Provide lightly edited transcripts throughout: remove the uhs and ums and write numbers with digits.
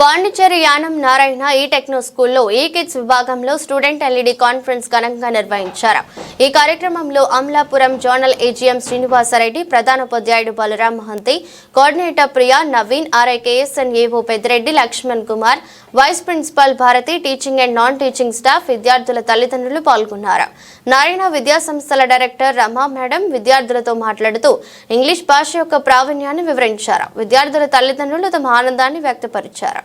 పాండిచేరి యానం నారాయణ ఈ టెక్నో స్కూల్లో ఈ కిడ్స్ విభాగంలో స్టూడెంట్ ఎల్ఈడి కాన్ఫరెన్స్ ఘనంగా నిర్వహించారు. ఈ కార్యక్రమంలో అమలాపురం జోనల్ ఏజీఎం శ్రీనివాసరెడ్డి, ప్రధానోపాధ్యాయుడు Balaram Mahanti, coordinator Priya, Naveen, RIKSN AO Peddireddy, Lakshman Kumar, vice principal Bharathi, teaching and non teaching staff, విద్యార్థుల తల్లిదండ్రులు పాల్గొన్నారు. నారాయణ విద్యా సంస్థల డైరెక్టర్ రమా మేడం విద్యార్థులతో మాట్లాడుతూ ఇంగ్లీష్ భాష యొక్క ప్రావీణ్యాన్ని వివరించారు. విద్యార్థుల తల్లిదండ్రులు తమ ఆనందాన్ని వ్యక్తపరిచారు.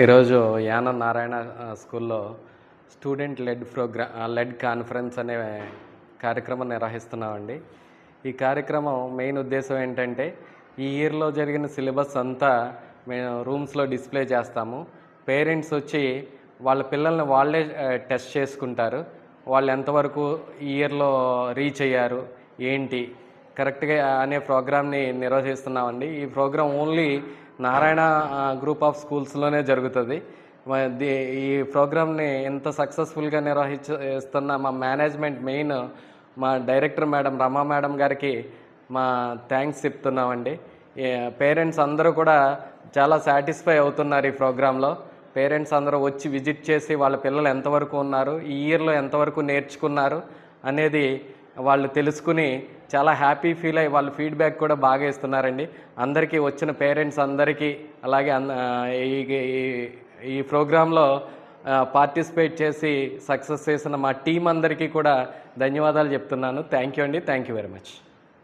ఈరోజు యానం నారాయణ స్కూల్లో స్టూడెంట్ లెడ్ కాన్ఫరెన్స్ అనే కార్యక్రమం నిర్వహిస్తున్నామండి. ఈ కార్యక్రమం మెయిన్ ఉద్దేశం ఏంటంటే ఈ ఇయర్లో జరిగిన సిలబస్ అంతా మేము రూమ్స్లో డిస్ప్లే చేస్తాము. పేరెంట్స్ వచ్చి వాళ్ళ పిల్లల్ని వాళ్ళే టెస్ట్ చేసుకుంటారు. వాళ్ళు ఎంతవరకు ఈ ఇయర్లో రీచ్ అయ్యారు ఏంటి కరెక్ట్గా అనే ప్రోగ్రామ్ని నిర్వహిస్తున్నామండి. ఈ program only Narayana group of స్కూల్స్లోనే జరుగుతుంది. ఈ ప్రోగ్రామ్ని ఎంత సక్సెస్ఫుల్గా నిర్వహిస్తున్న మా మేనేజ్మెంట్, మెయిన్ మా డైరెక్టర్ మేడం రమా మేడం గారికి మా థ్యాంక్స్ చెప్తున్నామండి. పేరెంట్స్ అందరూ కూడా చాలా సాటిస్ఫై అవుతున్నారు ఈ ప్రోగ్రాంలో. పేరెంట్స్ అందరూ వచ్చి విజిట్ చేసి వాళ్ళ పిల్లలు ఎంతవరకు ఉన్నారు, ఈ ఇయర్లో ఎంతవరకు నేర్చుకున్నారు అనేది వాళ్ళు తెలుసుకుని చాలా హ్యాపీ ఫీల్ అయ్యి వాళ్ళ ఫీడ్బ్యాక్ కూడా బాగా ఇస్తున్నారండి. అందరికీ వచ్చిన పేరెంట్స్ అందరికీ, అలాగే ఈ ప్రోగ్రాంలో పార్టిసిపేట్ చేసి సక్సెస్ చేసిన మా టీం అందరికీ కూడా ధన్యవాదాలు చెప్తున్నాను. థ్యాంక్ యూ అండి. Thank you very much.